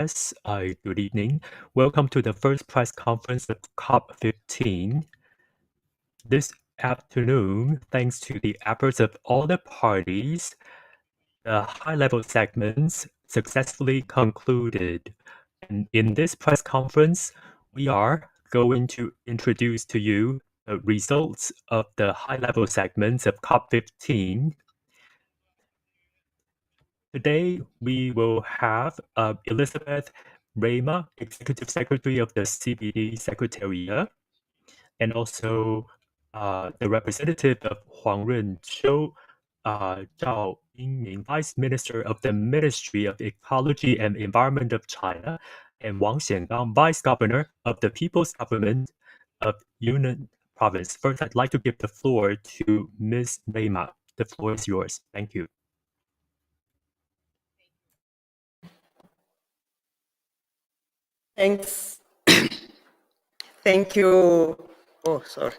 Yes, good evening. Welcome to the first press conference of COP15. This afternoon, thanks to the efforts of all the parties, the high-level segments successfully concluded. And in this press conference, we are going to introduce to you the results of the high-level segments of COP15. Today, we will have Elizabeth Rama, Executive Secretary of the CBD Secretariat, and also the representative of Huang Renqiu, Zhao Yingming, Vice Minister of the Ministry of Ecology and Environment of China, and Wang Xiangang, Vice Governor of the People's Government of Yunnan Province. First, I'd like to give the floor to Ms. Rama. The floor is yours. Thank you. Thanks. Thank you. Oh, sorry.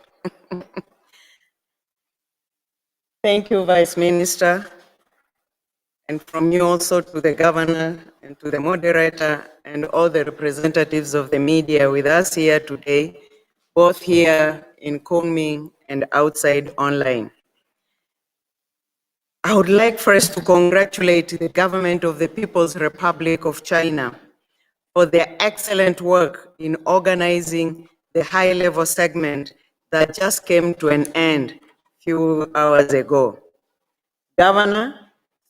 Thank you, Vice Minister. And from you also to the Governor and to the moderator and all the representatives of the media with us here today, both here in Kunming and outside online. I would like first to congratulate the government of the People's Republic of China for their excellent work in organizing the high-level segment that just came to an end a few hours ago. Governor,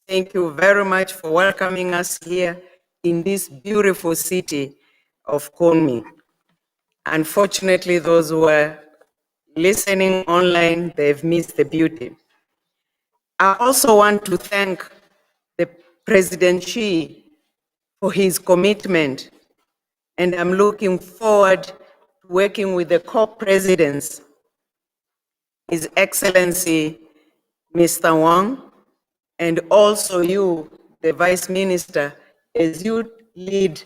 thank you very much for welcoming us here in this beautiful city of Kunming. Unfortunately, those who are listening online, they've missed the beauty. I also want to thank the President Xi for his commitment, and I'm looking forward to working with the co-presidents, His Excellency Mr. Wang, and also you, the Vice Minister, as you lead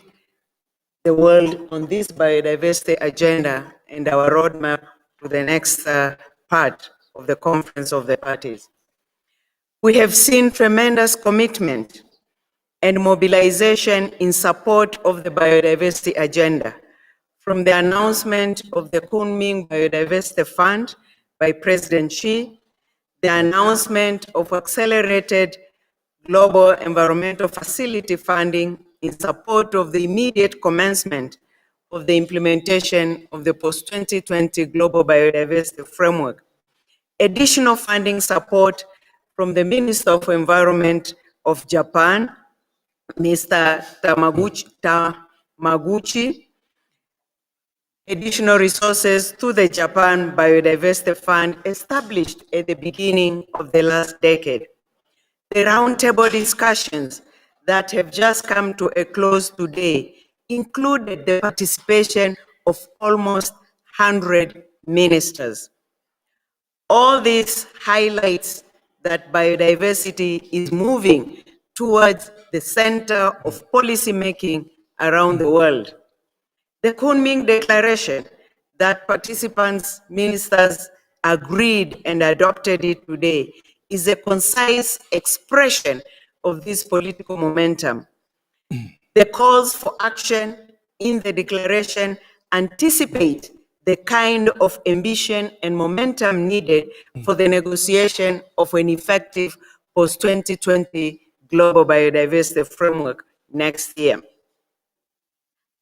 the world on this biodiversity agenda and our roadmap to the next part of the Conference of the Parties. We have seen tremendous commitment and mobilization in support of the biodiversity agenda, from the announcement of the Kunming Biodiversity Fund by President Xi, the announcement of accelerated global environmental facility funding in support of the immediate commencement of the implementation of the post-2020 Global Biodiversity Framework, additional funding support from the Minister of Environment of Japan, Mr. Tamaguchi, additional resources to the Japan Biodiversity Fund established at the beginning of the last decade. The roundtable discussions that have just come to a close today included the participation of almost 100 ministers. All this highlights that biodiversity is moving towards the center of policymaking around the world. The Kunming Declaration that participants, ministers agreed and adopted it today is a concise expression of this political momentum. The calls for action in the declaration anticipate the kind of ambition and momentum needed for the negotiation of an effective post-2020 global biodiversity framework next year.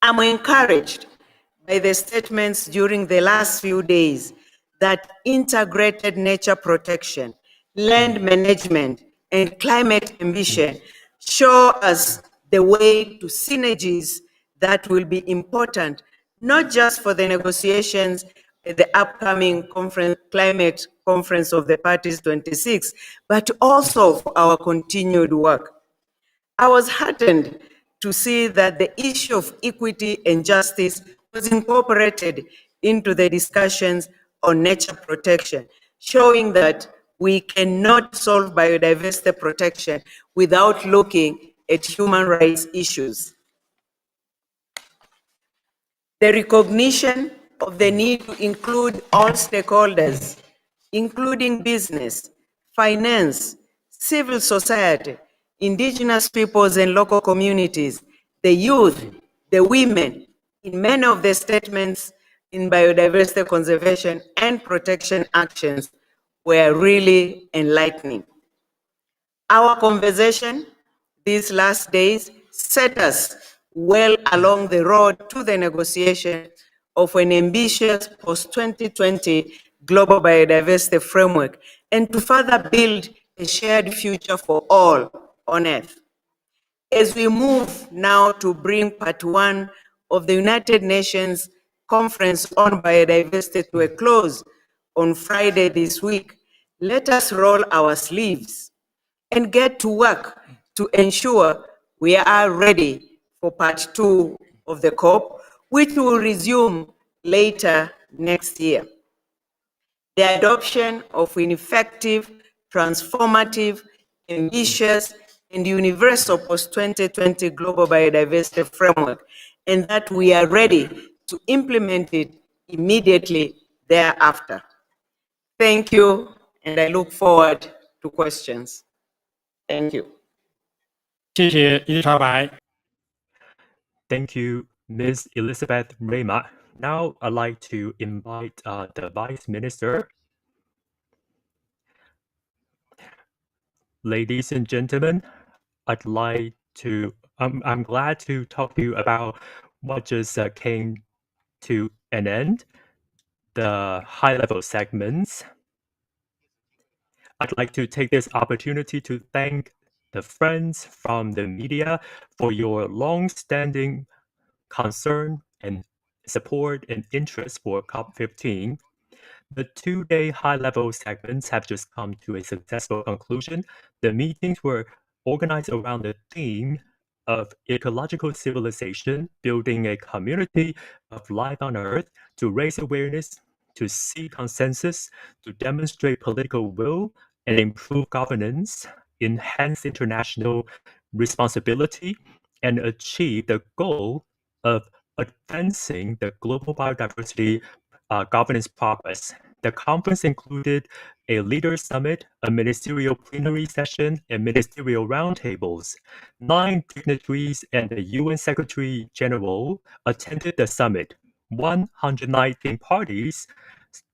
I'm encouraged by the statements during the last few days that integrated nature protection, land management, and climate ambition show us the way to synergies that will be important, not just for the negotiations at the upcoming climate conference of the parties 26, but also for our continued work. I was heartened to see that the issue of equity and justice was incorporated into the discussions on nature protection, showing that we cannot solve biodiversity protection without looking at human rights issues. The recognition of the need to include all stakeholders, including business, finance, civil society, indigenous peoples and local communities, the youth, the women, in many of the statements in biodiversity conservation and protection actions were really enlightening. Our conversation these last days set us well along the road to the negotiation of an ambitious post-2020 global biodiversity framework and to further build a shared future for all on Earth. As we move now to bring part one of the United Nations Conference on Biodiversity to a close on Friday this week, let us roll our sleeves and get to work to ensure we are ready for part two of the COP, which will resume later next year. The adoption of an effective, transformative, ambitious, and universal post-2020 global biodiversity framework, and that we are ready to implement it immediately thereafter. Thank you, and I look forward to questions. Thank you. 谢谢伊莎白。 Thank you, Ms. Elizabeth Rema. Now I'd like to invite the Vice Minister. Ladies and gentlemen, I'd like to, I'm glad to talk to you about what just came to an end, the high-level segments. I'd like to take this opportunity to thank the friends from the media for your long-standing concern and support and interest for COP15. The two-day high-level segments have just come to a successful conclusion. The meetings were organized around the theme of ecological civilization, building a community of life on Earth to raise awareness, to seek consensus, to demonstrate political will, and improve governance, enhance international responsibility, and achieve the goal of advancing the global biodiversity governance progress. The conference included a leaders summit, a ministerial plenary session, and ministerial roundtables. 9 dignitaries and the UN Secretary General attended the summit. 119 parties,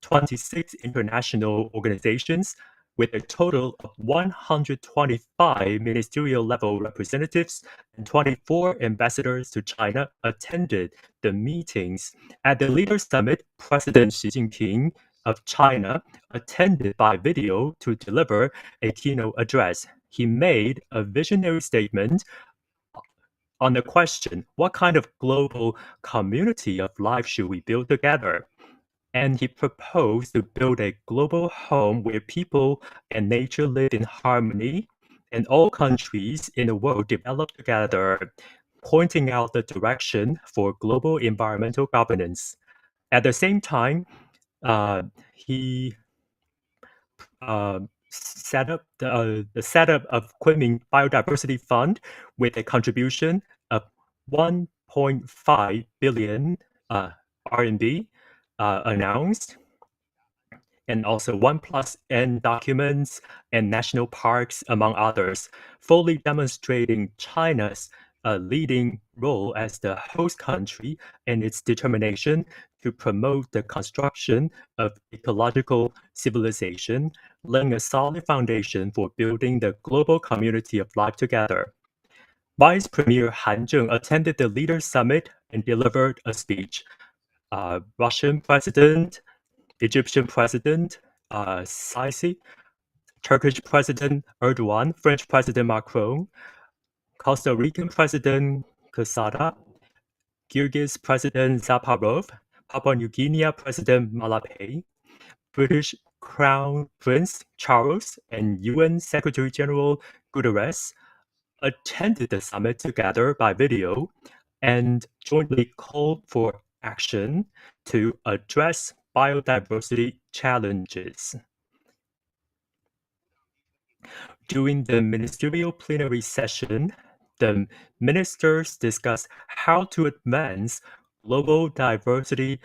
26 international organizations, with a total of 125 ministerial level representatives and 24 ambassadors to China attended the meetings. At the Leaders Summit, President Xi Jinping of China attended by video to deliver a keynote address. He made a visionary statement on the question, what kind of global community of life should we build together? And he proposed to build a global home where people and nature live in harmony, and all countries in the world develop together, pointing out the direction for global environmental governance. At the same time, he set up the setup of Kunming Biodiversity Fund with a contribution of 1.5 billion RMB announced, and also 1+N documents and national parks, among others, fully demonstrating China's leading role as the host country and its determination to promote the construction of ecological civilization, laying a solid foundation for building the global community of life together. Vice Premier Han Zheng attended the Leaders Summit and delivered a speech. Russian President, Egyptian President Sisi, Turkish President Erdogan, French President Macron, Costa Rican President Quesada, Kyrgyz President Zaparov, Papua New Guinea President Malapay, British Crown Prince Charles, and UN Secretary General Guterres attended the summit together by video and jointly called for action to address biodiversity challenges. During the ministerial plenary session, the ministers discussed how to advance global biodiversity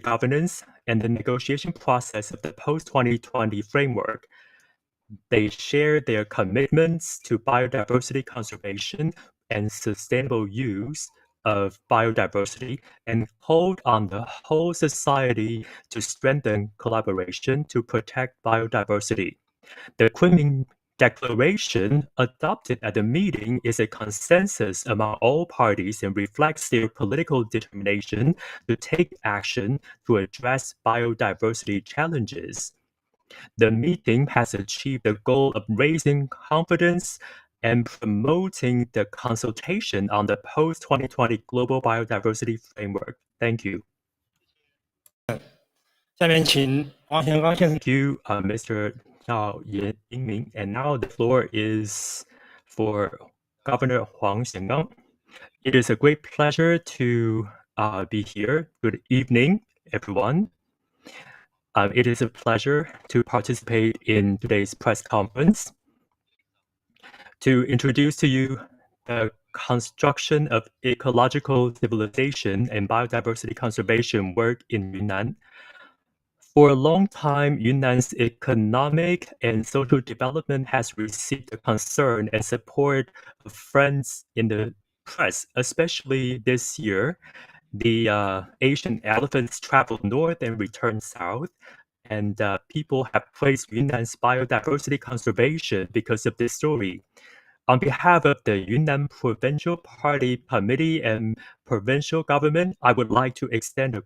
governance and the negotiation process of the post-2020 framework. They shared their commitments to biodiversity conservation and sustainable use of biodiversity and called on the whole society to strengthen collaboration to protect biodiversity. The Kunming Declaration adopted at the meeting is a consensus among all parties and reflects their political determination to take action to address biodiversity challenges. The meeting has achieved the goal of raising confidence and promoting the consultation on the post-2020 Global Biodiversity Framework. Thank you. 下面请王贤刚先生。 Thank you, Mr. Zhao Yingming. And now the floor is for Governor Huang Xiangang. It is a great pleasure to be here. Good evening, everyone. It is a pleasure to participate in today's press conference to introduce to you the construction of ecological civilization and biodiversity conservation work in Yunnan. For a long time, Yunnan's economic and social development has received the concern and support of friends in the press, especially this year. The Asian elephants traveled north and returned south, and people have praised Yunnan's biodiversity conservation because of this story. On behalf of the Yunnan Provincial Party Committee and provincial government, I would like to extend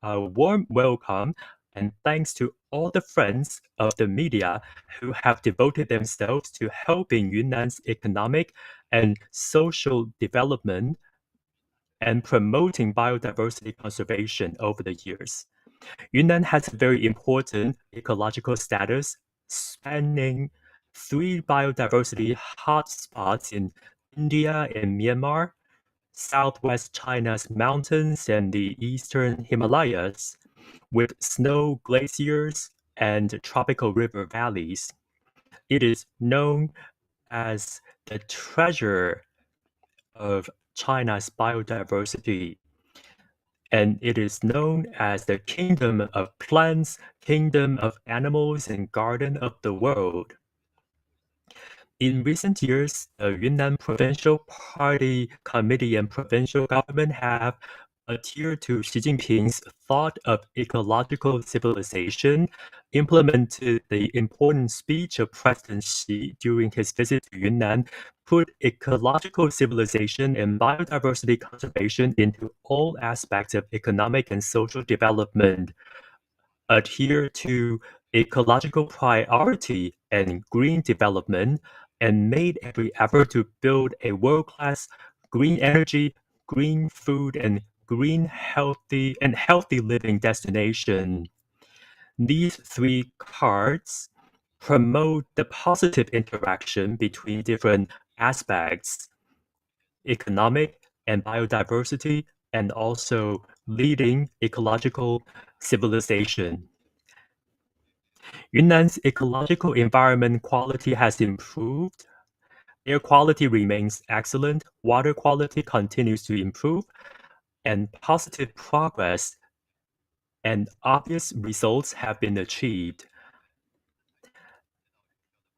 a warm welcome and thanks to all the friends of the media who have devoted themselves to helping Yunnan's economic and social development and promoting biodiversity conservation over the years. Yunnan has a very important ecological status spanning 3 biodiversity hotspots in India and Myanmar, southwest China's mountains and the eastern Himalayas, with snow glaciers and tropical river valleys. It is known as the treasure of China's biodiversity, and it is known as the kingdom of plants, kingdom of animals, and garden of the world. In recent years, the Yunnan Provincial Party Committee and provincial government have adhered to Xi Jinping's thought of ecological civilization, implemented the important speech of President Xi during his visit to Yunnan, put ecological civilization and biodiversity conservation into all aspects of economic and social development, adhere to ecological priority and green development, and made every effort to build a world-class green energy, green food, and healthy living destination. These 3 cards promote the positive interaction between different aspects, economic and biodiversity, and also leading ecological civilization. Yunnan's ecological environment quality has improved. Air quality remains excellent, water quality continues to improve, and positive progress and obvious results have been achieved.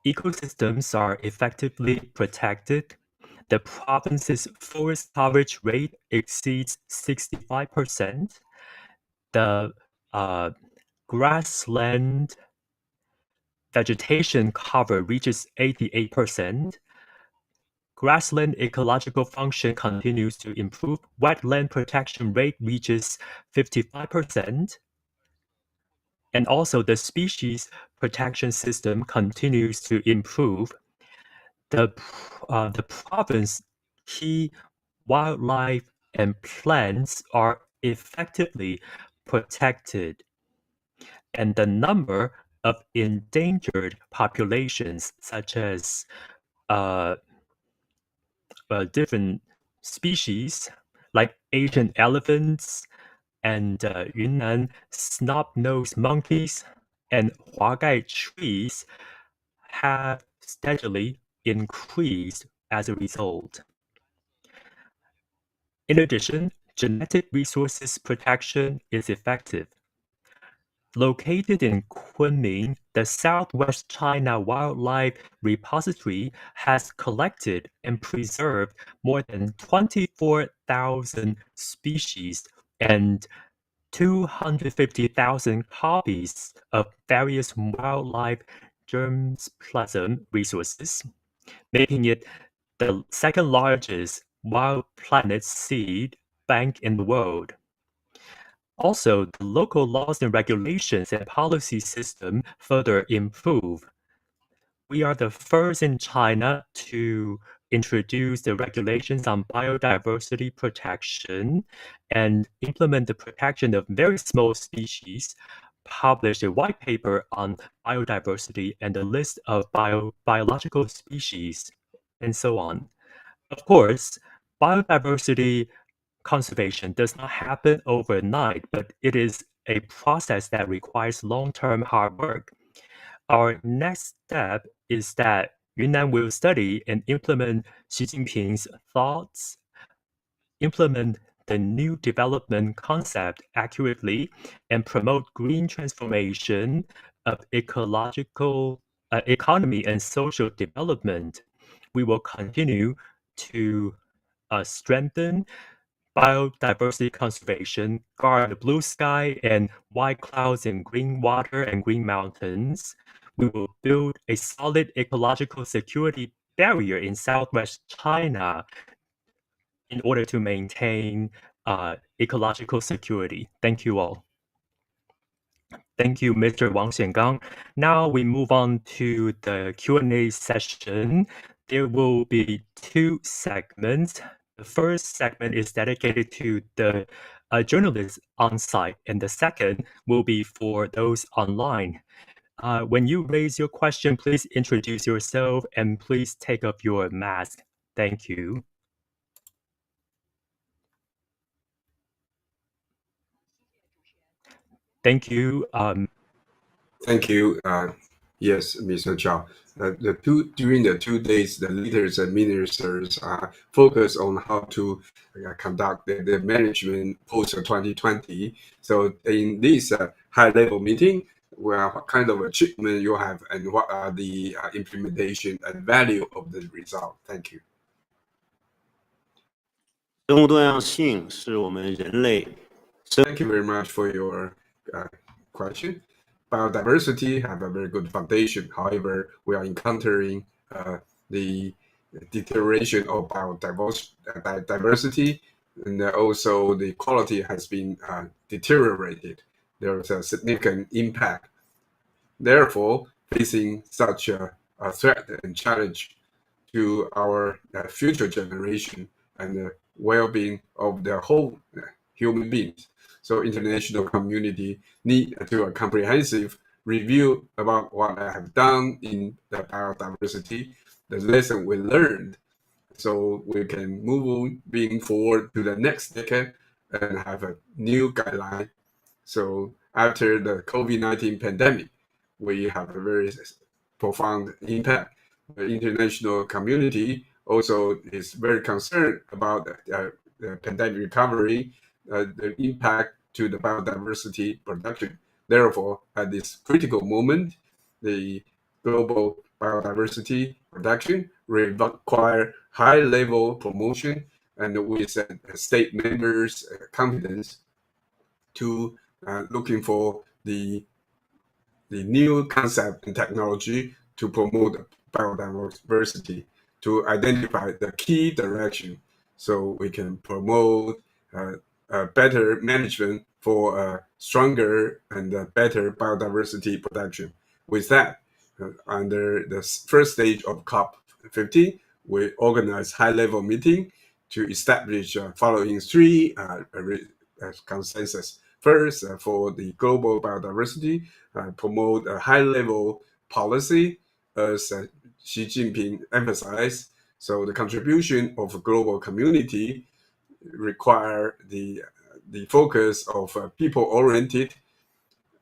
Ecosystems are effectively protected. The province's forest coverage rate exceeds 65%. The grassland vegetation cover reaches 88%. Grassland ecological function continues to improve. Wetland protection rate reaches 55%. And also the species protection system continues to improve. The province key wildlife and plants are effectively protected. And the number of endangered populations, such as different species like Asian elephants and Yunnan snub-nosed monkeys and huagai trees have steadily increased as a result. In addition, genetic resources protection is effective. Located in Kunming, the Southwest China Wildlife Repository has collected and preserved more than 24,000 species and 250,000 copies of various wildlife germplasm resources, making it the second largest wild planet seed bank in the world. Also, the local laws and regulations and policy system further improve. We are the first in China to introduce the regulations on biodiversity protection and implement the protection of very small species, publish a white paper on biodiversity and a list of biological species, and so on. Of course, biodiversity conservation does not happen overnight, but it is a process that requires long-term hard work. Our next step is that Yunnan will study and implement Xi Jinping's thoughts, implement the new development concept accurately, and promote green transformation of ecological economy and social development. We will continue to strengthen biodiversity conservation, guard the blue sky and white clouds and green water and green mountains. We will build a solid ecological security barrier in Southwest China in order to maintain ecological security. Thank you all. Thank you, Mr. Wang Xiangang. Now we move on to the Q&A session. There will be two segments. The first segment is dedicated to the journalists on site, and the second will be for those online. When you raise your question, please introduce yourself and please take off your mask. Thank you. Thank you. Thank you. Yes, Mr. Zhao. During the 2 days, the leaders and ministers focus on how to conduct the management post 2020. So in this high-level meeting, what kind of achievement you have and what are the implementation and value of the result? Thank you. 生物多样性是我们人类 Thank you very much for your question. Biodiversity have a very good foundation. However, we are encountering the deterioration of biodiversity, and also the quality has been deteriorated. There is a significant impact. Therefore, facing such a threat and challenge to our future generation and the well-being of the whole human beings. So international community need to do a comprehensive review about what I have done in the biodiversity, the lesson we learned, so we can move being forward to the next decade and have a new guideline. So after the COVID-19 pandemic, we have a very profound impact. The international community also is very concerned about the pandemic recovery, the impact to the biodiversity production. Therefore, at this critical moment, the global biodiversity production require high-level promotion and with state members' confidence to looking for the new concept and technology to promote biodiversity, to identify the key direction so we can promote better management for a stronger and better biodiversity production. With that, under the first stage of COP15, we organized high-level meeting to establish following three consensus. First, for the global biodiversity, promote a high-level policy, as Xi Jinping emphasized. So the contribution of global community require the focus of people-oriented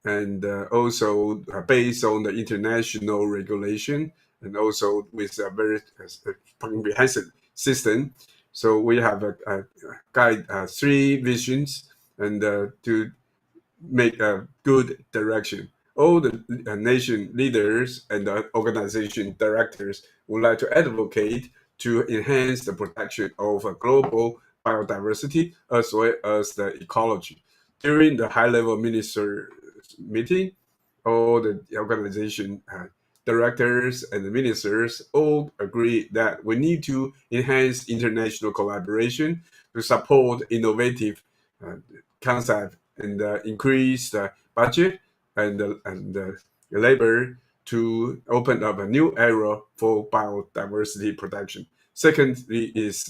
and also based on the international regulation and also with a very comprehensive system. So we have a guide three visions and to make a good direction. all the nation leaders and the organization directors would like to advocate to enhance the protection of global biodiversity as well as the ecology. During the high-level minister meeting, all the organization directors and the ministers all agree that we need to enhance international collaboration to support innovative concept and increase the budget and the labor to open up a new era for biodiversity protection. Secondly is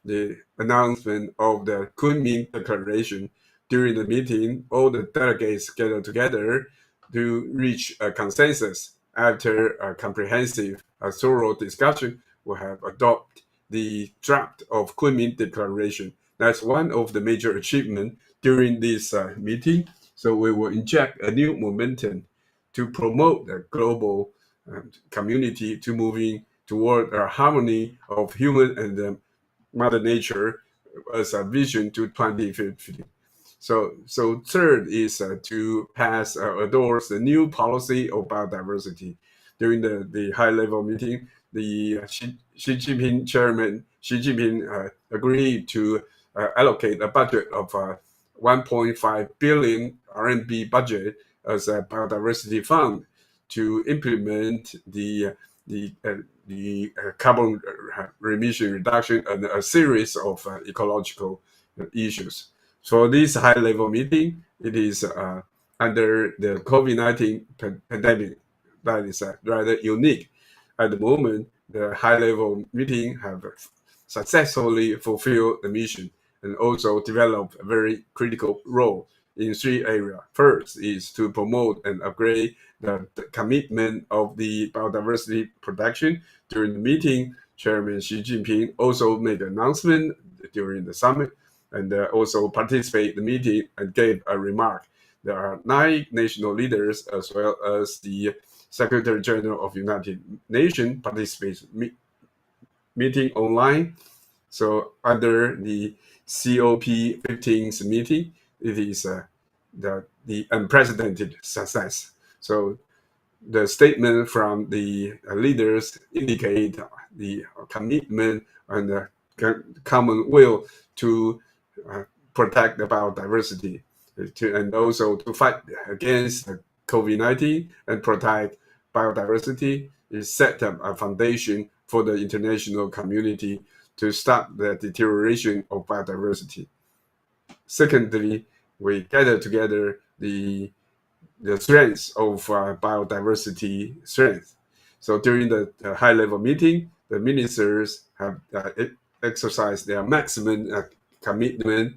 the announcement of the Kunming Declaration. During the meeting, all the delegates gathered together to reach a consensus. After a comprehensive, thorough discussion, we have adopted the draft of Kunming Declaration. That's one of the major achievements during this meeting. So we will inject a new momentum to promote the global community to moving toward a harmony of human and Mother Nature as a vision to 2050. So third is to pass endorse the new policy of biodiversity. During the high-level meeting, the Xi Jinping chairman Xi Jinping agreed to allocate a budget of 1.5 billion RMB budget as a biodiversity fund to implement the carbon emission reduction and a series of ecological issues. For this high-level meeting, it is under the COVID-19 pandemic that is rather unique. At the moment, the high-level meeting have successfully fulfilled the mission and also developed a very critical role in three areas. First is to promote and upgrade the commitment of the biodiversity protection. During the meeting, Chairman Xi Jinping also made an announcement during the summit and also participated in the meeting and gave a remark. There are 9 national leaders as well as the Secretary General of United Nations participates meeting online. So under the COP15's meeting, it is the unprecedented success. So the statement from the leaders indicate the commitment and the common will to protect the biodiversity and also to fight against COVID-19 and protect biodiversity is set up a foundation for the international community to stop the deterioration of biodiversity. Secondly, we gather together the strengths of biodiversity strength. So during the high-level meeting, the ministers have exercised their maximum commitment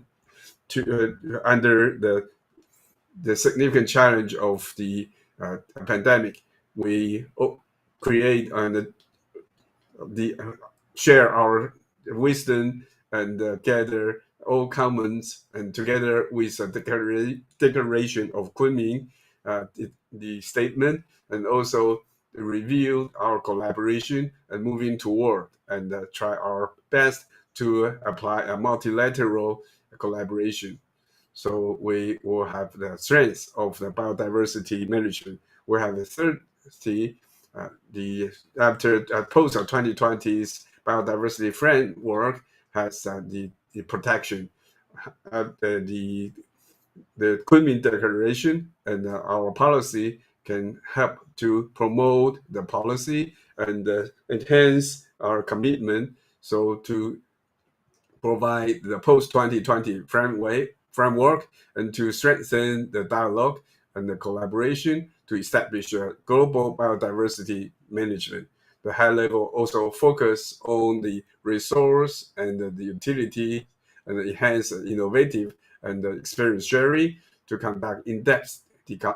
to under the significant challenge of the pandemic. We create and share our wisdom and gather all comments, and together with a declaration of Kunming, the statement, and also review our collaboration and moving toward and try our best to apply a multilateral collaboration. So we will have the strength of the biodiversity management. We have the third after post 2020's biodiversity framework has the protection, the Kunming Declaration and our policy can help to promote the policy and enhance our commitment. So to provide the post-2020 framework and to strengthen the dialogue and the collaboration to establish a global biodiversity management. The high level also focus on the resource and the utility and enhance innovative and experience sharing to conduct in-depth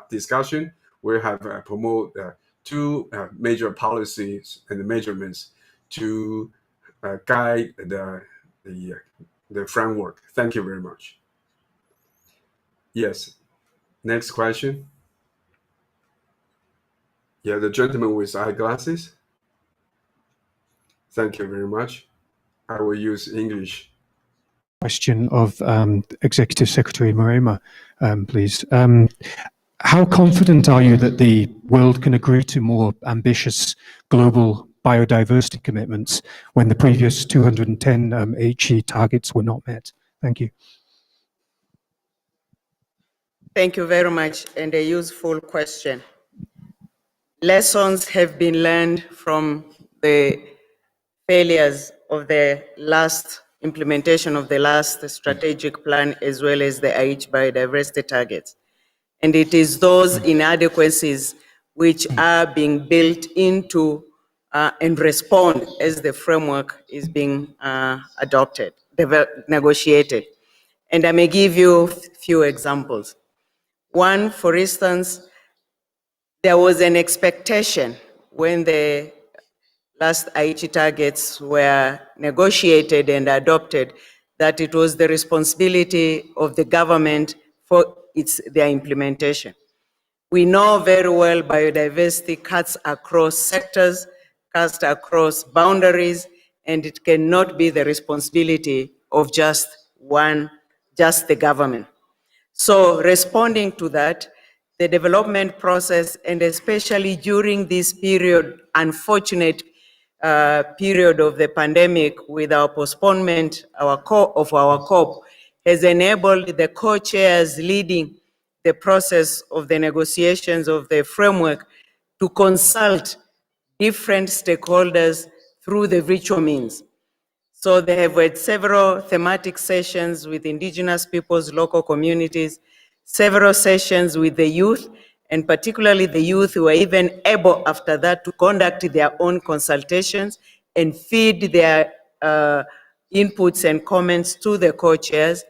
discussion. We have promote 2 major policies and measurements to guide the framework. Thank you very much. Yes. Next question. Yeah, the gentleman with eyeglasses. Thank you very much. I will use English. Question of Executive Secretary Marema, please. How confident are you that the world can agree to more ambitious global biodiversity commitments when the previous 210 HE targets were not met? Thank you. Thank you very much, and a useful question. Lessons have been learned from the failures of the last implementation of the last strategic plan, as well as the IH biodiversity targets. And it is those inadequacies which are being built into and respond as the framework is being adopted, negotiated. And I may give you a few examples. One, for instance, there was an expectation when the last Aichi targets were negotiated and adopted that it was the responsibility of the government for their implementation. We know very well biodiversity cuts across sectors, cuts across boundaries, and it cannot be the responsibility of just the government. So responding to that, the development process, and especially during this period, unfortunate period of the pandemic with our postponement of our COP, has enabled the co-chairs leading the process of the negotiations of the framework to consult different stakeholders through the virtual means. So they have had several thematic sessions with indigenous peoples, local communities, several sessions with the youth, and particularly the youth who were even able after that to conduct their own consultations and feed their inputs and comments to the co-chairs,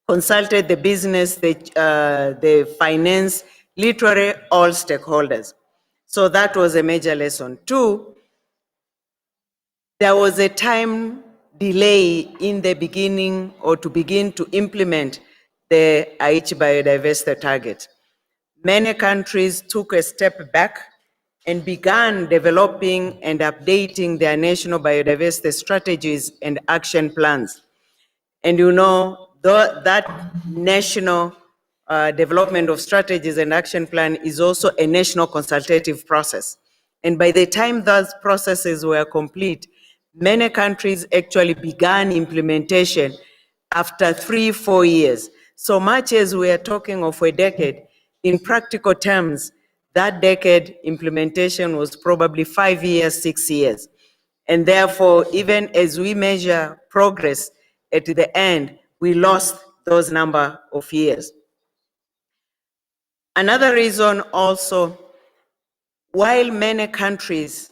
consulted the business, the finance, literally all stakeholders. So that was a major lesson. Two, there was a time delay in the beginning or to begin to implement the Aichi biodiversity target. Many countries took a step back and began developing and updating their national biodiversity strategies and action plans. And you know, that national development of strategies and action plan is also a national consultative process. And by the time those processes were complete, many countries actually began implementation after 3-4 years. So much as we are talking of a decade, in practical terms, that decade implementation was probably 5 years, 6 years. And therefore, even as we measure progress at the end, we lost those number of years. Another reason also, while many countries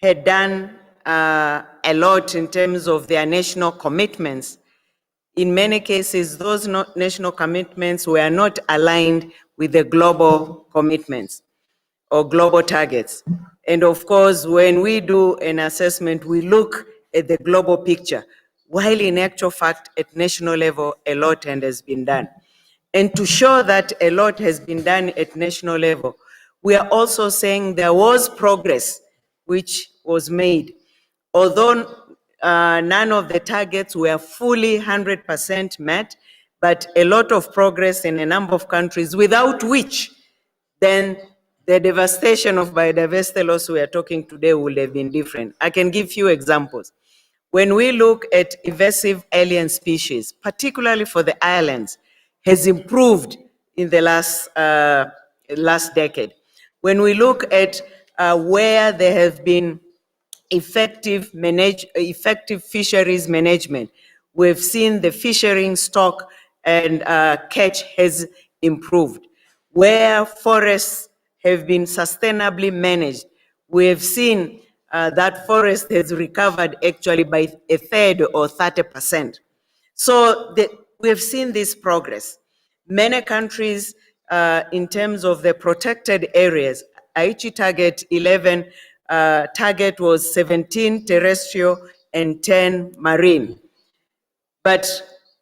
had done a lot in terms of their national commitments, in many cases, those national commitments were not aligned with the global commitments or global targets. And of course, when we do an assessment, we look at the global picture, while in actual fact, at national level, a lot has been done. And to show that a lot has been done at national level, we are also saying there was progress which was made. Although none of the targets were fully 100% met, but a lot of progress in a number of countries, without which then the devastation of biodiversity loss we are talking today would have been different. I can give you examples. When we look at invasive alien species, particularly for the islands, has improved in the last decade. When we look at where there have been effective fisheries management, we've seen the fishing stock and catch has improved. Where forests have been sustainably managed, we have seen that forest has recovered actually by 1/3 or 30%. So we have seen this progress. Many countries, in terms of the protected areas, Aichi Target 11 target was 17 terrestrial and 10 marine. But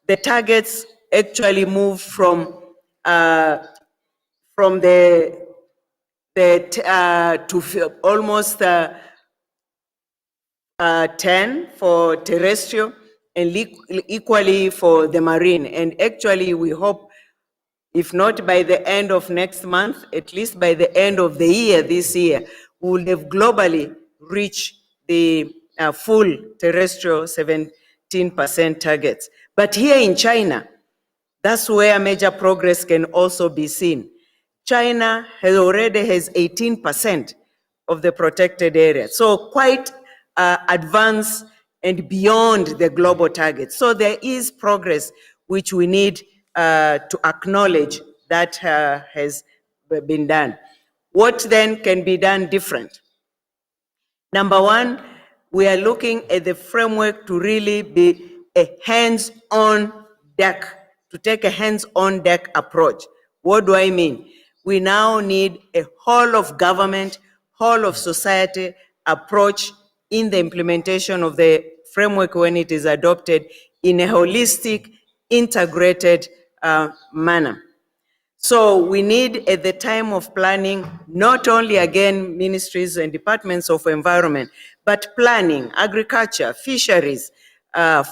the targets actually moved from to almost 10 for terrestrial and equally for the marine. And actually, we hope If not by the end of next month, at least by the end of the year, this year, we will have globally reached the full terrestrial 17% targets. But here in China, that's where major progress can also be seen. China already has 18% of the protected area, so quite advanced and beyond the global target. So there is progress which we need to acknowledge that has been done. What then can be done different? Number one, we are looking at the framework to really be a hands-on deck, to take a hands-on deck approach. What do I mean? We now need a whole of government, whole of society approach in the implementation of the framework when it is adopted in a holistic, integrated manner. So we need, at the time of planning, not only, again, ministries and departments of environment, but planning, agriculture, fisheries,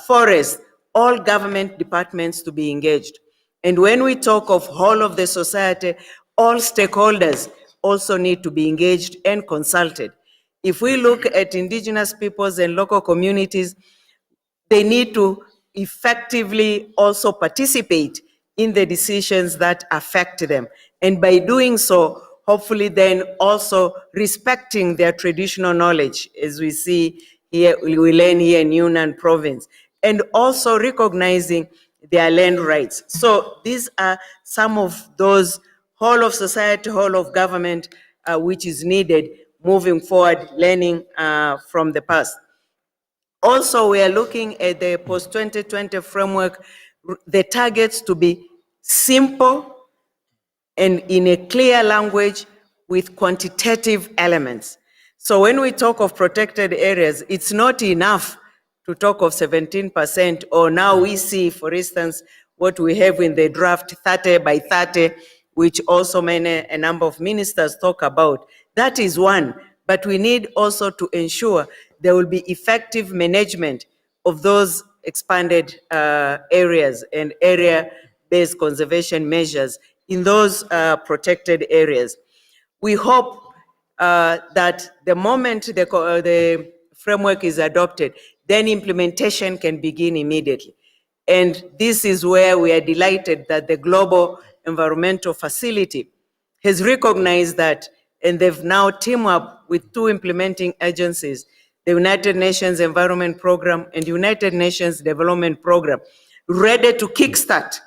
forest, all government departments to be engaged. And when we talk of whole of the society, all stakeholders also need to be engaged and consulted. If we look at indigenous peoples and local communities, they need to effectively also participate in the decisions that affect them. And by doing so, hopefully then also respecting their traditional knowledge, as we see here, we learn here in Yunnan province, and also recognizing their land rights. So these are some of those whole of society, whole of government, which is needed moving forward, learning from the past. Also, we are looking at the post-2020 framework, the targets to be simple and in a clear language with quantitative elements. So when we talk of protected areas, it's not enough to talk of 17%, or now we see, for instance, what we have in the draft 30 by 30, which also a number of ministers talk about. That is one, but we need also to ensure there will be effective management of those expanded areas and area-based conservation measures in those protected areas. We hope that the moment the framework is adopted, then implementation can begin immediately. And this is where we are delighted that the Global Environmental Facility has recognized that, and they've now teamed up with two implementing agencies, the United Nations Environment Program and United Nations Development Program, ready to kickstart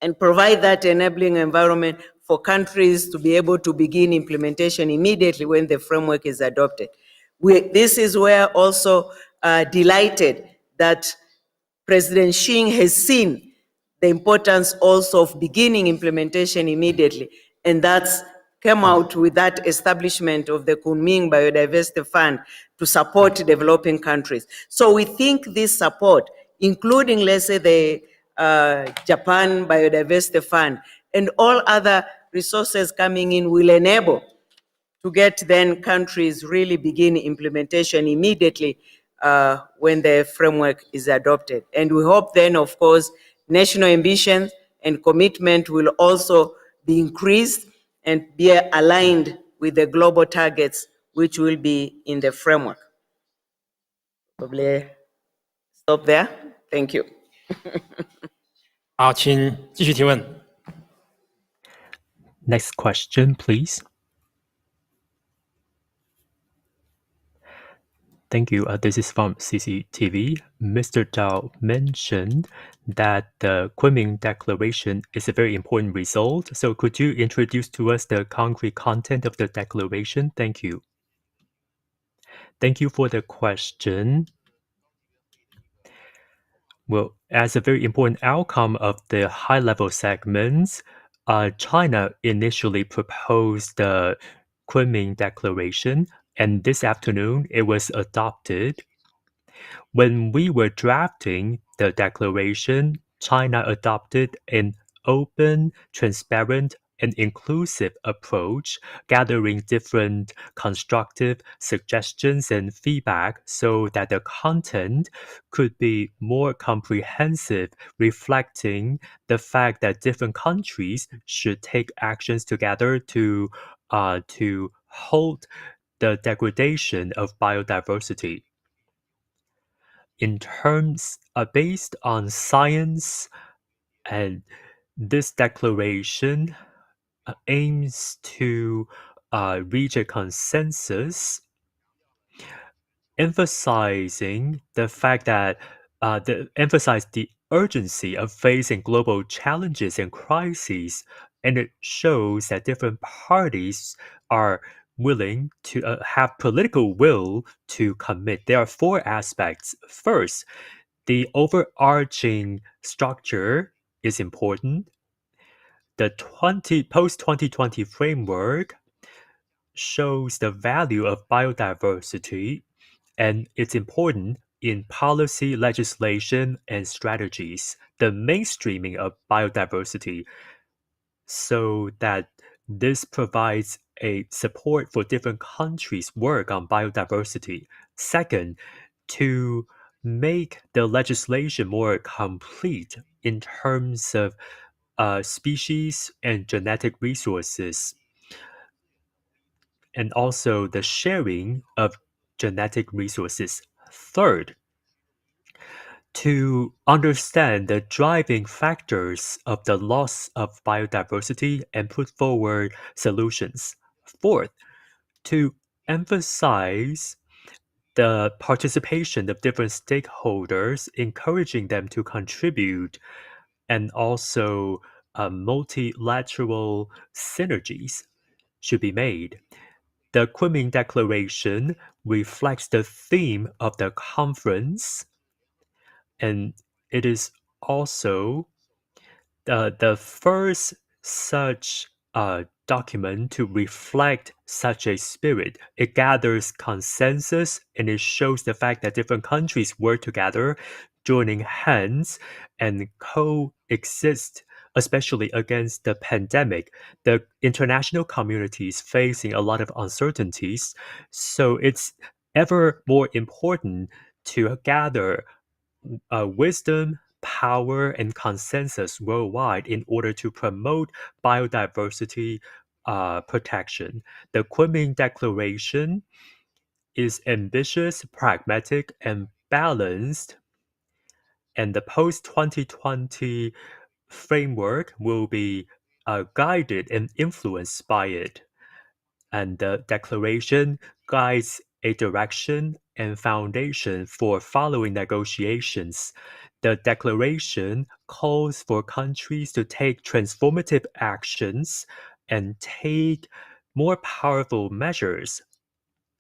and provide that enabling environment for countries to be able to begin implementation immediately when the framework is adopted. This is where also delighted that President Xi has seen the importance also of beginning implementation immediately, and that's came out with that establishment of the Kunming Biodiversity Fund to support developing countries. So we think this support, including, let's say, the Japan Biodiversity Fund and all other resources coming in, will enable to get then countries really begin implementation immediately when the framework is adopted. And we hope then, of course, national ambition and commitment will also be increased and be aligned with the global targets which will be in the framework. Probably stop there. Thank you. 好，请继续提问。 Next question, please. Thank you. This is from CCTV. Mr. Zhao mentioned that the Kunming Declaration is a very important result. So could you introduce to us the concrete content of the declaration? Thank you. Thank you for the question. Well, as a very important outcome of the high-level segments, China initially proposed the Kunming Declaration, and this afternoon it was adopted. When we were drafting the declaration, China adopted an open, transparent, an inclusive approach, gathering different constructive suggestions and feedback so that the content could be more comprehensive, reflecting the fact that different countries should take actions together to halt the degradation of biodiversity. In terms based on science, and this declaration aims to reach a consensus, emphasizing the fact that emphasize the urgency of facing global challenges and crises, and it shows that different parties are willing to have political will to commit. There are four aspects. First, the overarching structure is important. The post-2020 framework shows the value of biodiversity, and it's important in policy, legislation, and strategies. The mainstreaming of biodiversity, so that this provides a support for different countries' work on biodiversity. Second, to make the legislation more complete in terms of species and genetic resources, and also the sharing of genetic resources. Third, to understand the driving factors of the loss of biodiversity and put forward solutions. Fourth, to emphasize the participation of different stakeholders, encouraging them to contribute, and also multilateral synergies should be made. The Kunming Declaration reflects the theme of the conference, and it is also the first such document to reflect such a spirit. It gathers consensus, and it shows the fact that different countries work together, joining hands and coexist, especially against the pandemic. The international community is facing a lot of uncertainties, so it's ever more important to gather wisdom, power, and consensus worldwide in order to promote biodiversity protection. The Kunming Declaration is ambitious, pragmatic, and balanced, and the post-2020 framework will be guided and influenced by it. And the declaration guides a direction and foundation for following negotiations. The declaration calls for countries to take transformative actions and take more powerful measures,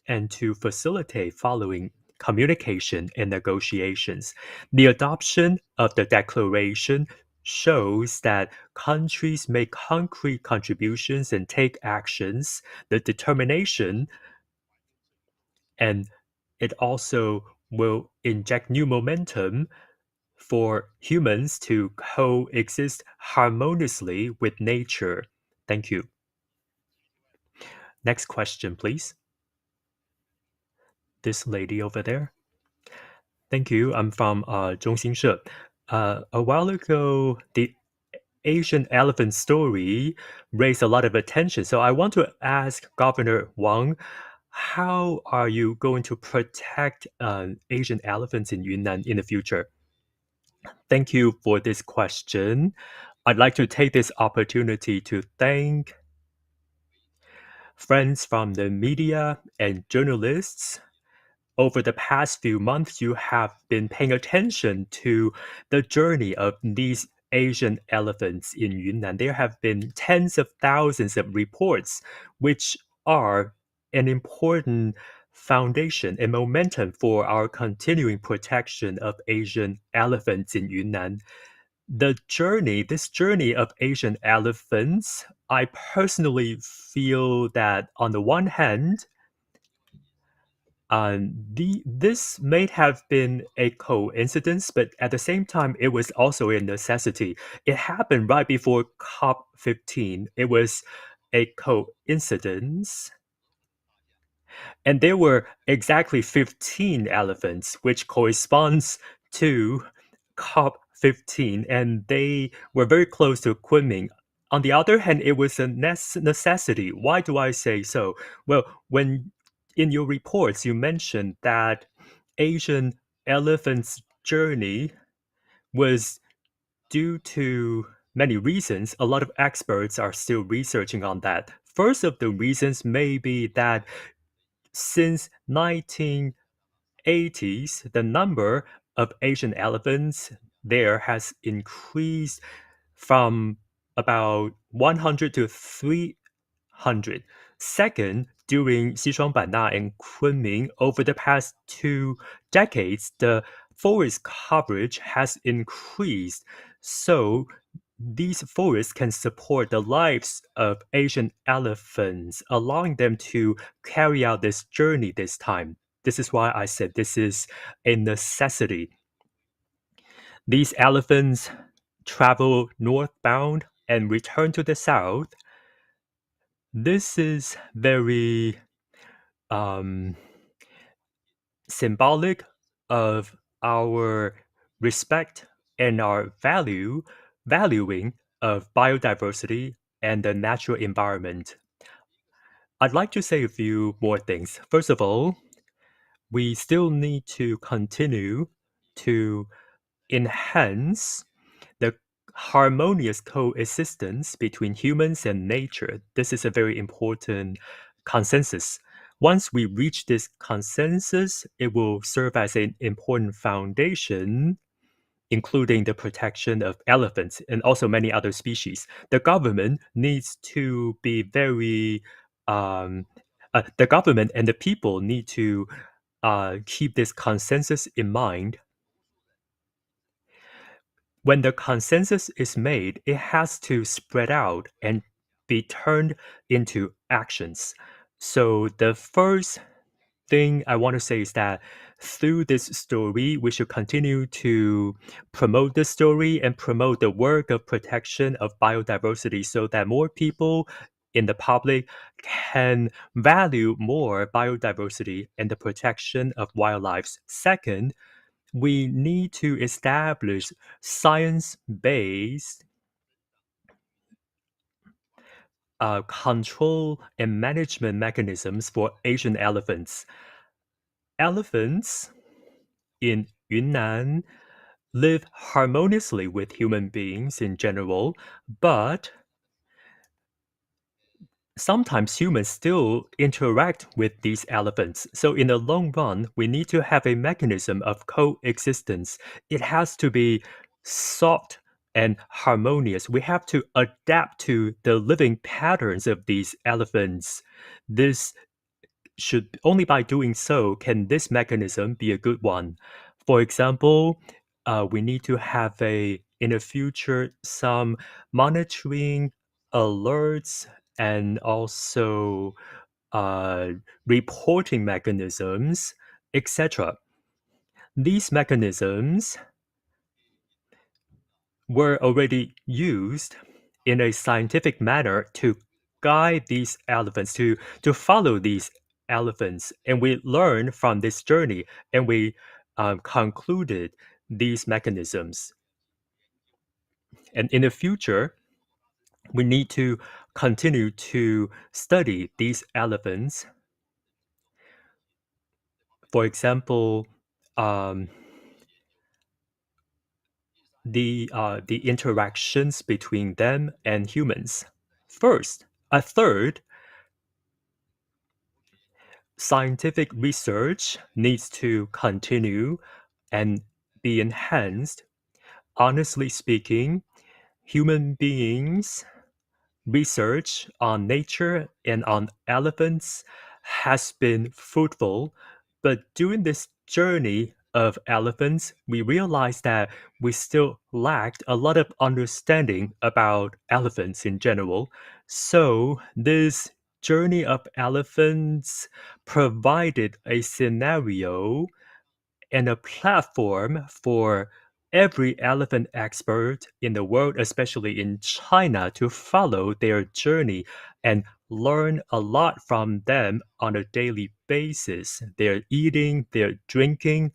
and to facilitate following communication and negotiations. The adoption of the declaration shows that countries make concrete contributions and take actions, the determination, and it also will inject new momentum for humans to coexist harmoniously with nature. Thank you. Next question, please. This lady over there. Thank you. I'm from Zhongxin. A while ago, the Asian elephant story raised a lot of attention. So I want to ask Governor Wang, how are you going to protect Asian elephants in Yunnan in the future? Thank you for this question. I'd like to take this opportunity to thank friends from the media and journalists. Over the past few months, you have been paying attention to the journey of these Asian elephants in Yunnan. There have been tens of thousands of reports, which are an important foundation and momentum for our continuing protection of Asian elephants in Yunnan. This journey of Asian elephants, I personally feel that on the one hand, This may have been a coincidence, but at the same time, it was also a necessity. It happened right before COP15. It was a coincidence. And there were exactly 15 elephants, which corresponds to COP15, and they were very close to Kunming. On the other hand, it was a necessity. Why do I say so? Well, when in your reports you mentioned that Asian elephants' journey was due to many reasons. A lot of experts are still researching on that. First of the reasons may be that since 1980s, the number of Asian elephants there has increased from about 100 to 300. Second, during Xishuangbanna and Kunming, over the past 2 decades, the forest coverage has increased. So these forests can support the lives of Asian elephants, allowing them to carry out this journey this time. This is why I said this is a necessity. These elephants travel northbound and return to the south. This is very symbolic of our respect and our valuing of biodiversity and the natural environment. I'd like to say a few more things. First of all, we still need to continue to enhance the harmonious coexistence between humans and nature. This is a very important consensus. Once we reach this consensus, it will serve as an important foundation, including the protection of elephants and also many other species. The government needs to be very, the government and the people need to keep this consensus in mind. When the consensus is made, it has to spread out and be turned into actions. So the first thing I want to say is that through this story, we should continue to promote this story and promote the work of protection of biodiversity so that more people in the public can value more biodiversity and the protection of wildlife. Second, we need to establish science-based control and management mechanisms for Asian elephants. Elephants in Yunnan live harmoniously with human beings in general, but sometimes humans still interact with these elephants. So in the long run, we need to have a mechanism of coexistence. It has to be soft and harmonious. We have to adapt to the living patterns of these elephants. This should only by doing so can this mechanism be a good one. For example, we need to have in the future some monitoring alerts and also reporting mechanisms, etc. These mechanisms were already used in a scientific manner to guide these elephants, to follow these elephants. And we learned from this journey and we concluded these mechanisms. And in the future, we need to continue to study these elephants. For example, the interactions between them and humans. Third, scientific research needs to continue and be enhanced. Honestly speaking, human beings' research on nature and on elephants has been fruitful, but during this journey of elephants, we realized that we still lacked a lot of understanding about elephants in general. So this journey of elephants provided a scenario and a platform for every elephant expert in the world, especially in China, to follow their journey and learn a lot from them on a daily basis. Their eating, their drinking,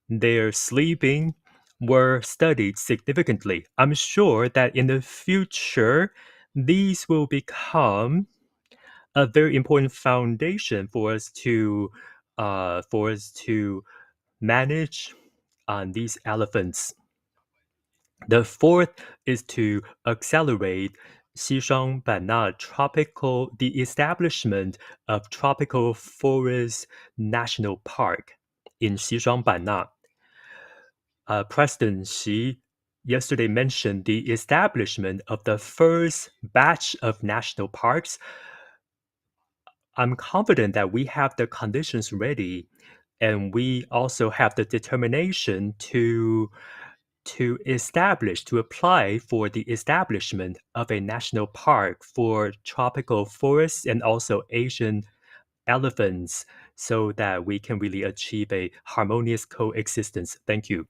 their sleeping were studied significantly. I'm sure that in the future, these will become a very important foundation for us to manage these elephants. The fourth is to accelerate the establishment of tropical forest national park in Xishuangbanna. President Xi yesterday mentioned the establishment of the first batch of national parks. I'm confident that we have the conditions ready, and we also have the determination to apply for the establishment of a national park for tropical forests and also Asian elephants so that we can really achieve a harmonious coexistence. Thank you.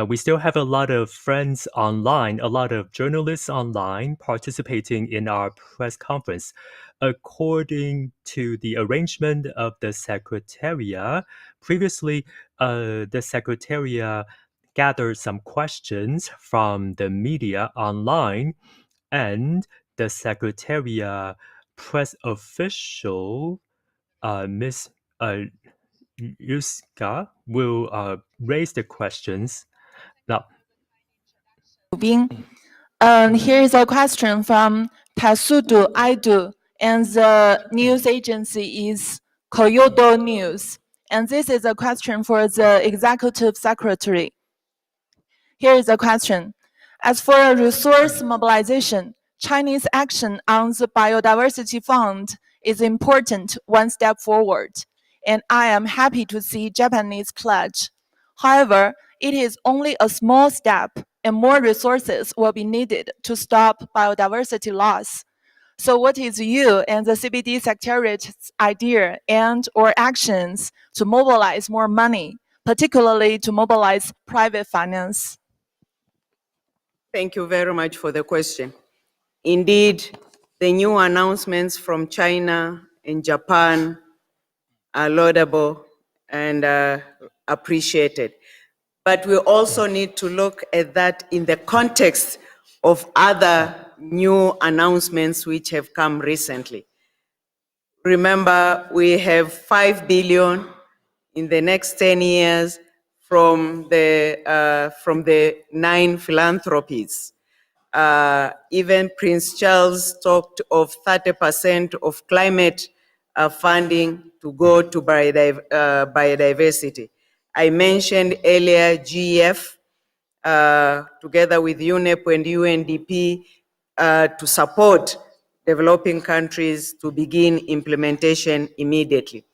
We still have a lot of friends online, a lot of journalists online participating in our press conference. According to the arrangement of the Secretariat, previously the Secretariat gathered some questions from the media online, and the Secretariat press official, Ms. Yuska, will raise the questions. Now, here is a question from Tasudu Aidu, and the news agency is Kyodo News. And this is a question for the Executive Secretary. Here is a question. As for a resource mobilization, Chinese action on the Biodiversity Fund is important one step forward, and I am happy to see Japanese pledge. However, it is only a small step, and more resources will be needed to stop biodiversity loss. So what is you and the CBD Secretariat's idea and or actions to mobilize more money, particularly to mobilize private finance? Thank you very much for the question. Indeed, the new announcements from China and Japan are laudable and appreciated. But we also need to look at that in the context of other new announcements which have come recently. Remember, we have 5 billion in the next 10 years from the 9 philanthropies. Even Prince Charles talked of 30% of climate funding to go to biodiversity. I mentioned earlier GEF, together with UNEP and UNDP, to support developing countries to begin implementation immediately.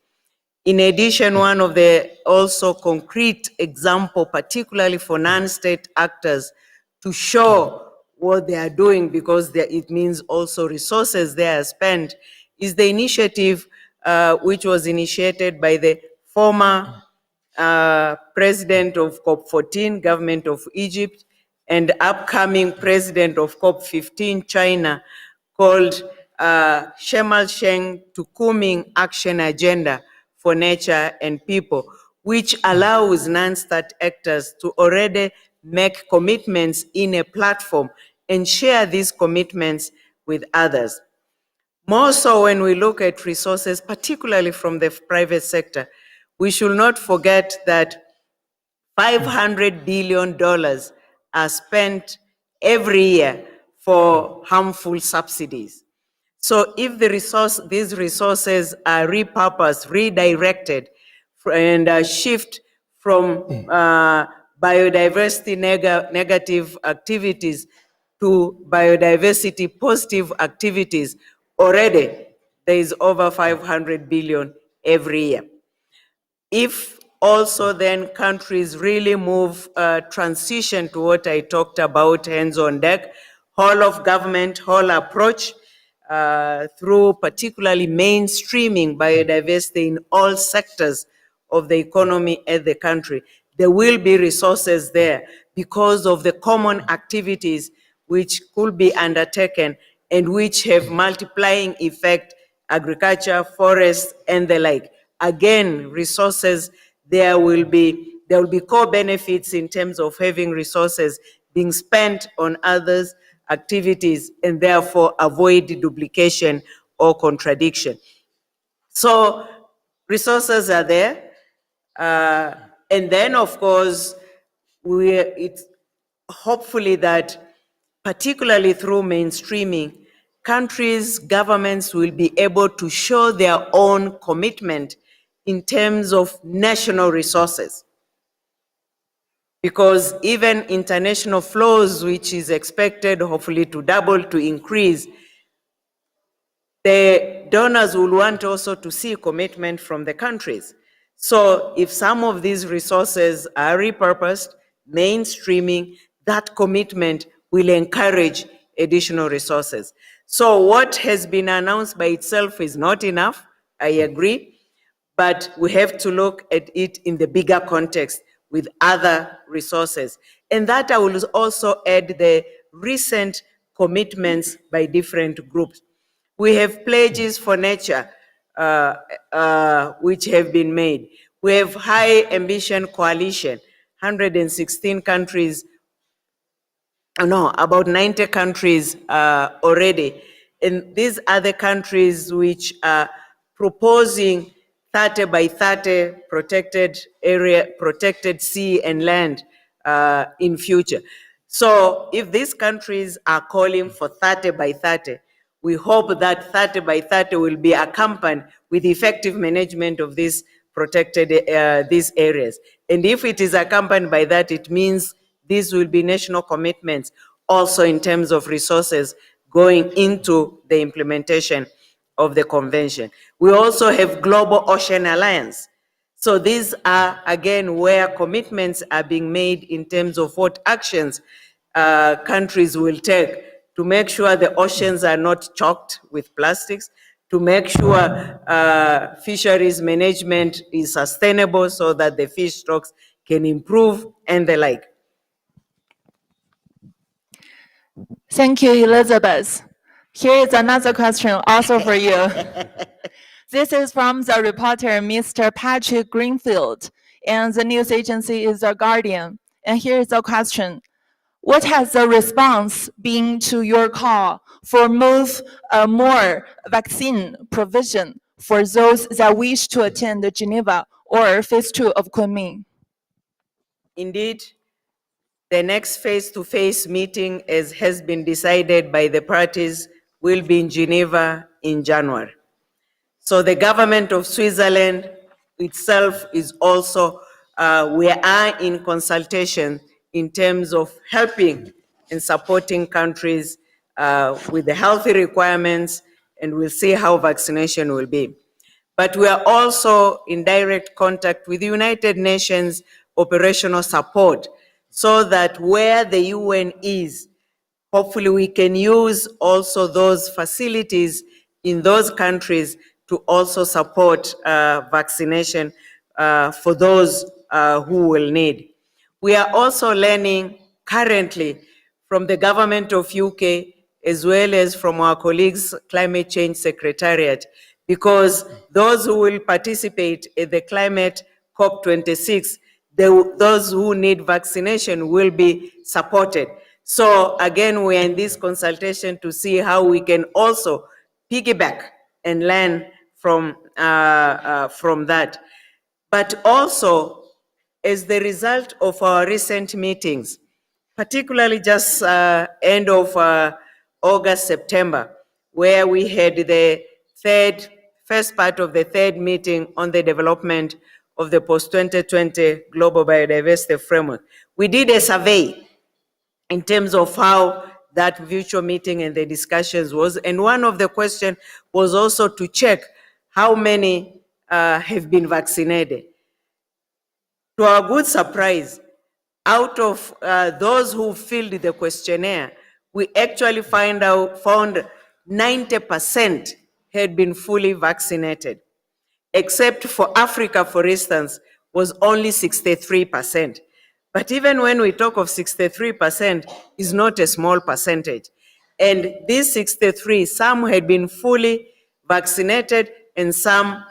In addition, one of the also concrete example, particularly for non-state actors, to show what they are doing, because it means also resources they are spent, is the initiative which was initiated by the former president of COP14, government of Egypt, and upcoming president of COP15, China, called Shemal-Sheng to Kunming Action Agenda for Nature and People, which allows non-state actors to already make commitments in a platform and share these commitments with others. More so when we look at resources, particularly from the private sector, we should not forget that $500 billion are spent every year for harmful subsidies. So if these resources are repurposed, redirected, and shift from biodiversity negative activities to biodiversity positive activities, already there is over 500 billion every year. If also then countries really move, transition to what I talked about, hands on deck, whole of government, whole approach, through particularly mainstreaming biodiversity in all sectors of the economy and the country. There will be resources there because of the common activities which could be undertaken and which have multiplying effect, agriculture, forests, and the like. Again, resources, there will be core benefits in terms of having resources being spent on others' activities and therefore avoid duplication or contradiction. So resources are there. And then, of course, it's hopefully that, particularly through mainstreaming, countries, governments will be able to show their own commitment in terms of national resources. Because even international flows, which is expected hopefully to double, to increase, the donors will want also to see commitment from the countries. So if some of these resources are repurposed, mainstreaming, that commitment will encourage additional resources. So what has been announced by itself is not enough, I agree, but we have to look at it in the bigger context with other resources. And that I will also add the recent commitments by different groups. We have pledges for nature, which have been made. We have high ambition coalition, 116 countries, no, about 90 countries already. And these are the countries which are proposing 30 by 30 protected area, protected sea and land in future. So if these countries are calling for 30 by 30, we hope that 30 by 30 will be accompanied with effective management of these protected these areas. And if it is accompanied by that, it means these will be national commitments also in terms of resources going into the implementation of the convention. We also have Global Ocean Alliance. So these are, again, where commitments are being made in terms of what actions countries will take to make sure the oceans are not choked with plastics, to make sure fisheries management is sustainable so that the fish stocks can improve and the like. Thank you, Elizabeth. Here is another question also for you. This is from the reporter, Mr. Patrick Greenfield, and the news agency is The Guardian. And here is the question. What has the response been to your call for more vaccine provision for those that wish to attend Geneva or Phase 2 of Kunming? Indeed, the next face-to-face meeting, as has been decided by the parties, will be in Geneva in January. So the government of Switzerland itself is also, we are in consultation in terms of helping and supporting countries with the healthy requirements, and we'll see how vaccination will be. But we are also in direct contact with the United Nations operational support, so that where the UN is, hopefully we can use also those facilities in those countries to also support vaccination for those who will need. We are also learning currently from the government of UK as well as from our colleagues, Climate Change Secretariat, because those who will participate in the Climate COP26, those who need vaccination will be supported. So again, we are in this consultation to see how we can also piggyback and learn from that. But also, as the result of our recent meetings, particularly just end of August, September, where we had the first part of the third meeting on the development of the post-2020 Global Biodiversity Framework. We did a survey in terms of how that virtual meeting and the discussions was. And one of the questions was also to check how many have been vaccinated. To our good surprise, out of those who filled the questionnaire, we actually found 90% had been fully vaccinated, except for Africa, for instance, was only 63%. But even when we talk of 63%, is not a small percentage. And these 63, some had been fully vaccinated and some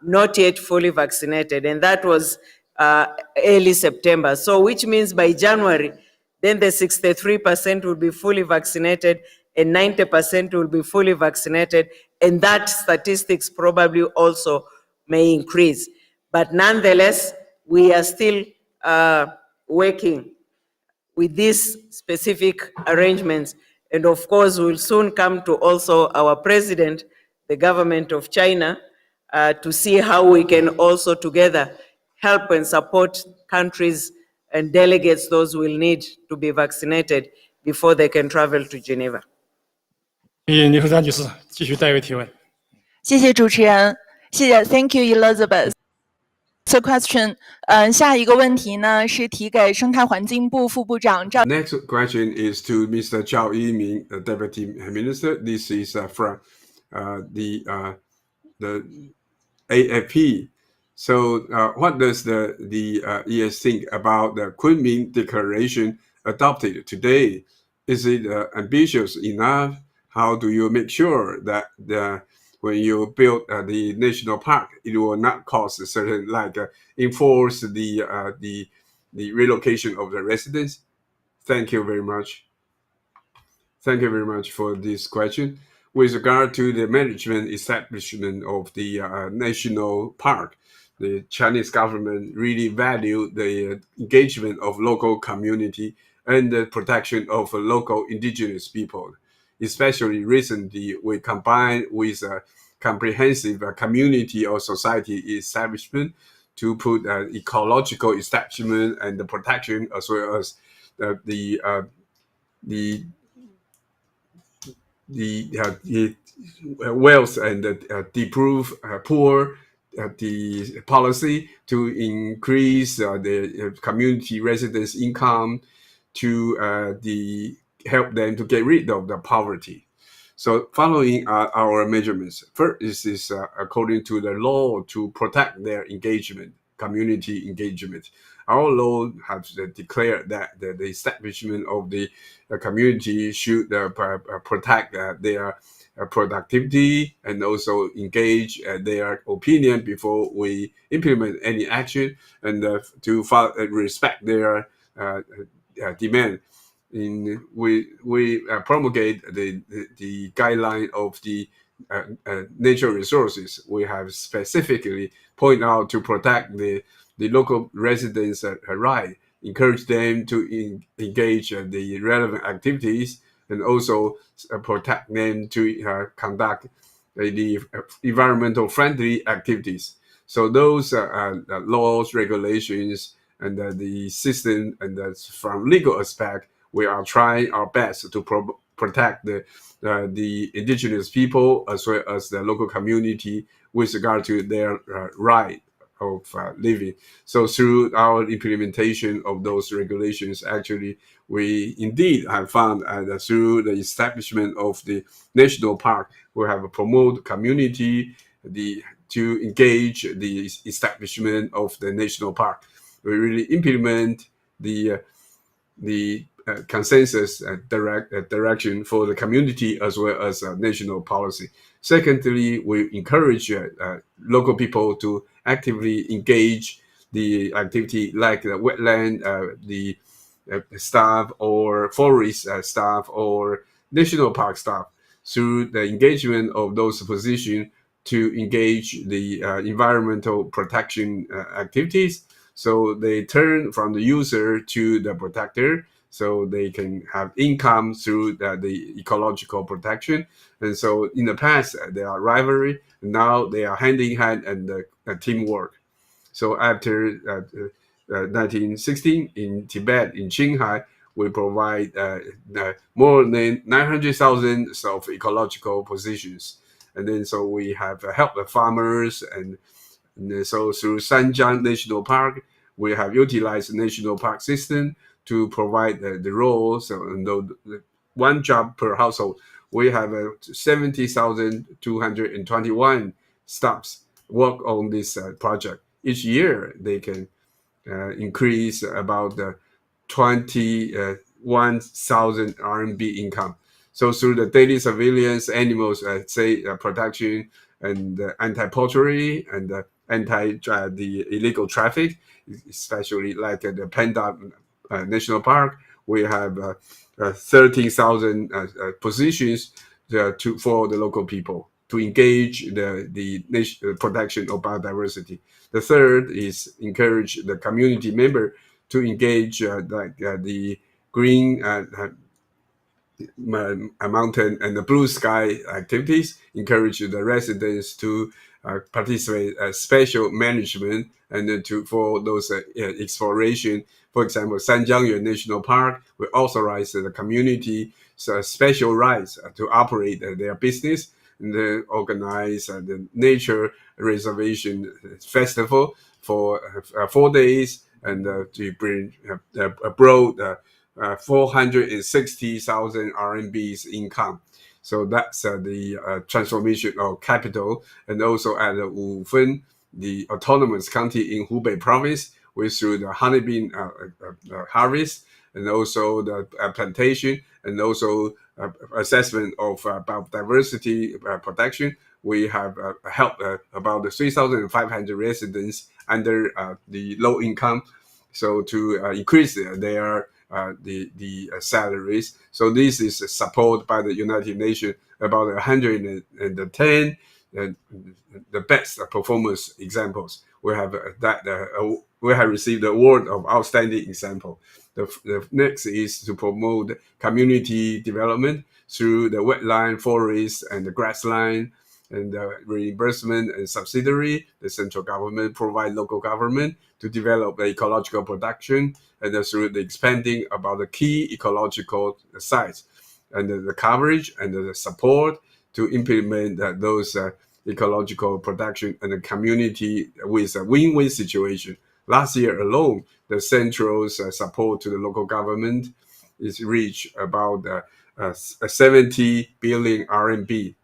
not yet fully vaccinated. And that was early September. So which means by January, then the 63% will be fully vaccinated and 90% will be fully vaccinated. And that statistics probably also may increase. But nonetheless, we are still working with these specific arrangements. And of course, we'll soon come to also our president, the government of China, to see how we can also together help and support countries and delegates those who will need to be vaccinated before they can travel to Geneva. 刘淑珊女士继续代为提问。谢谢主持人，谢谢 ，Thank you Elizabeth。So question，下一个问题呢是提给生态环境部副部长赵。Next question is to Mr. Zhao Yiming, the Deputy Minister. This is from the AFP. So, what does the ES think about the Kunming Declaration adopted today? Is it ambitious enough? How do you make sure that when you build the national park, it will not cause a certain enforce the relocation of the residents? Thank you very much. Thank you very much for this question. With regard to the management establishment of the national park, the Chinese government really value the engagement of local community and the protection of local indigenous people. Especially recently, we combined with a comprehensive community or society establishment to put ecological establishment and the protection as well as the wealth and deprove poor the policy to increase the community residents' income to help them to get rid of the poverty. So following our measurements, first is according to the law to protect their engagement, community engagement. Our law has declared that the establishment of the community should protect their productivity and also engage their opinion before we implement any action, and to respect their demand. We promulgate the guideline of the natural resources. We have specifically point out to protect the local residents' right, encourage them to engage the relevant activities, and also protect them to conduct the environmental friendly activities. So those laws, regulations, and the system, and from legal aspect, we are trying our best to protect the indigenous people as well as the local community with regard to their right of living. So through our implementation of those regulations, actually, we indeed have found that through the establishment of the national park, we have promoted community to engage the establishment of the national park. We really implement the consensus direction for the community as well as national policy. Secondly, we encourage local people to actively engage the activity like the wetland, the staff or forest staff or national park staff through the engagement of those positions to engage the environmental protection activities. So they turn from the user to the protector, so they can have income through the ecological protection. And so in the past, they are rivalry. Now they are hand in hand and teamwork. So after 1916 in Tibet, in Qinghai, we provide more than 900,000 of ecological positions. And then so we have helped the farmers. And so through Sanjiang National Park, we have utilized the national park system to provide the roles and one job per household. We have 70,221 staffs work on this project. Each year, they can increase about 21,000 RMB income. So through the daily surveillance, animals, protection and anti-poaching and the illegal traffic, especially like the Panda National Park, we have 13,000 positions for the local people to engage the protection of biodiversity. The third is encourage the community member to engage the green mountain and the blue sky activities, encourage the residents to participate spatial management and for those exploration. For example, Sanjiangyuan National Park will authorize the community special rights to operate their business and organize the nature reservation festival for 4 days and to bring abroad 460,000 RMB's income. So that's the transformation of capital. And also at Wufen, the autonomous county in Hubei province, we through the honeybee harvest and also the plantation and also assessment of biodiversity protection. We have helped about 3,500 residents under the low income, so to increase their the salaries. So this is supported by the United Nations about 110 the best performance examples. We have we have received the award of outstanding example. The next is to promote community development through the wetland, forest, and the grassland, and the reimbursement and subsidiary. The central government provide local government to develop the ecological production, and through the expanding about the key ecological sites, and the coverage and the support to implement those ecological production and the community with a win-win situation. Last year alone, the central's support to the local government is reached about 70 billion RMB.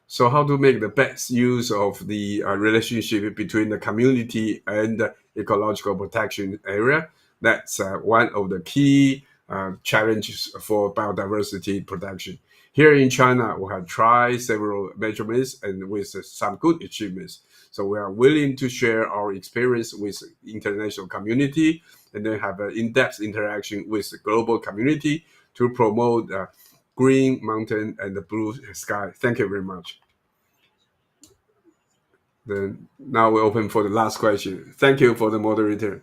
So how to make the best use of the relationship between the community and the ecological protection area? That's one of the key challenges for biodiversity protection. Here in China, we have tried several measurements and with some good achievements. So we are willing to share our experience with international community and then have an in-depth interaction with the global community to promote green mountain and the blue sky. Thank you very much. Then now we open for the last question. Thank you for the moderator.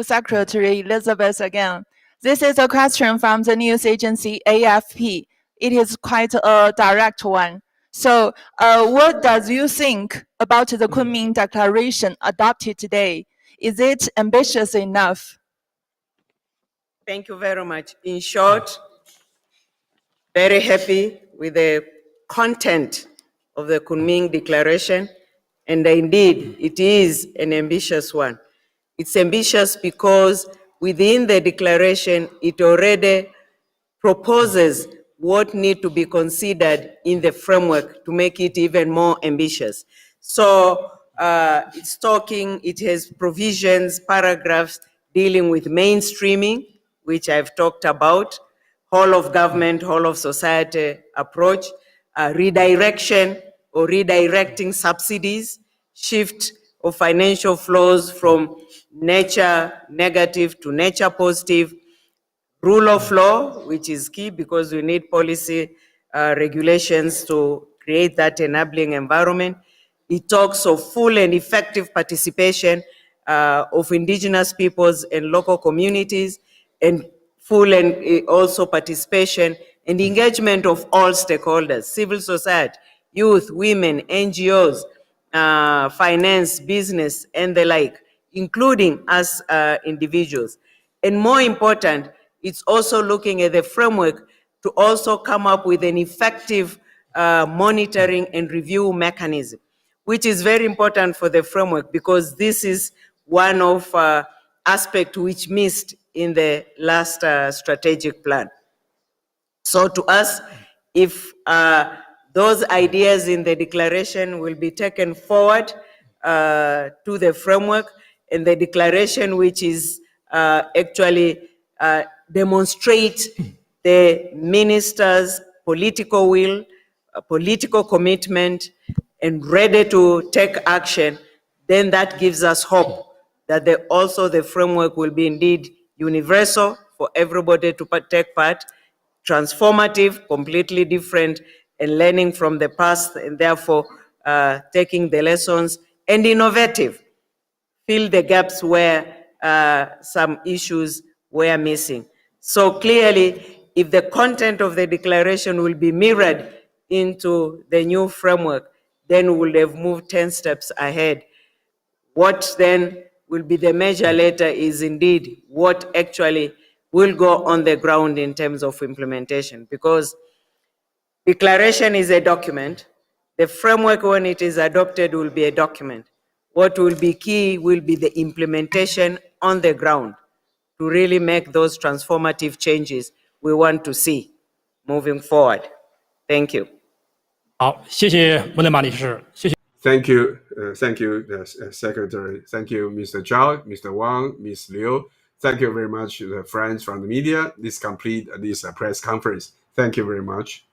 Secretary Elizabeth again. This is a question from the news agency AFP. It is quite a direct one. So what does you think about the Kunming Declaration adopted today? Is it ambitious enough? Thank you very much. In short, very happy with the content of the Kunming Declaration, and indeed, it is an ambitious one. It's ambitious because within the declaration, it already proposes what need to be considered in the framework to make it even more ambitious. So it has provisions, paragraphs dealing with mainstreaming, which I've talked about, whole of government, whole of society approach, redirection or redirecting subsidies, shift of financial flows from nature negative to nature positive, rule of law, which is key because we need policy regulations to create that enabling environment. It talks of full and effective participation of indigenous peoples and local communities, and full and also participation and engagement of all stakeholders, civil society, youth, women, NGOs, finance, business, and the like, including us individuals. And more important, it's also looking at the framework to also come up with an effective monitoring and review mechanism, which is very important for the framework because this is one of aspects which missed in the last strategic plan. So to us, if those ideas in the declaration will be taken forward to the framework, and the declaration which is actually demonstrate the minister's political will, political commitment, and ready to take action, then that gives us hope that also the framework will be indeed universal for everybody to take part, transformative, completely different, and learning from the past, and therefore taking the lessons, and innovative, fill the gaps where some issues were missing. So clearly, if the content of the declaration will be mirrored into the new framework, then we'll have moved 10 steps ahead. What then will be the measure later is indeed what actually will go on the ground in terms of implementation, because declaration is a document. The framework, when it is adopted, will be a document. What will be key will be the implementation on the ground to really make those transformative changes we want to see moving forward. Thank you. 好，谢谢温德马理事，谢谢。 Thank you, Secretary. Thank you, Mr. Zhao, Mr. Wang, Ms. Liu. Thank you very much, friends from the media. This completes this press conference. Thank you very much.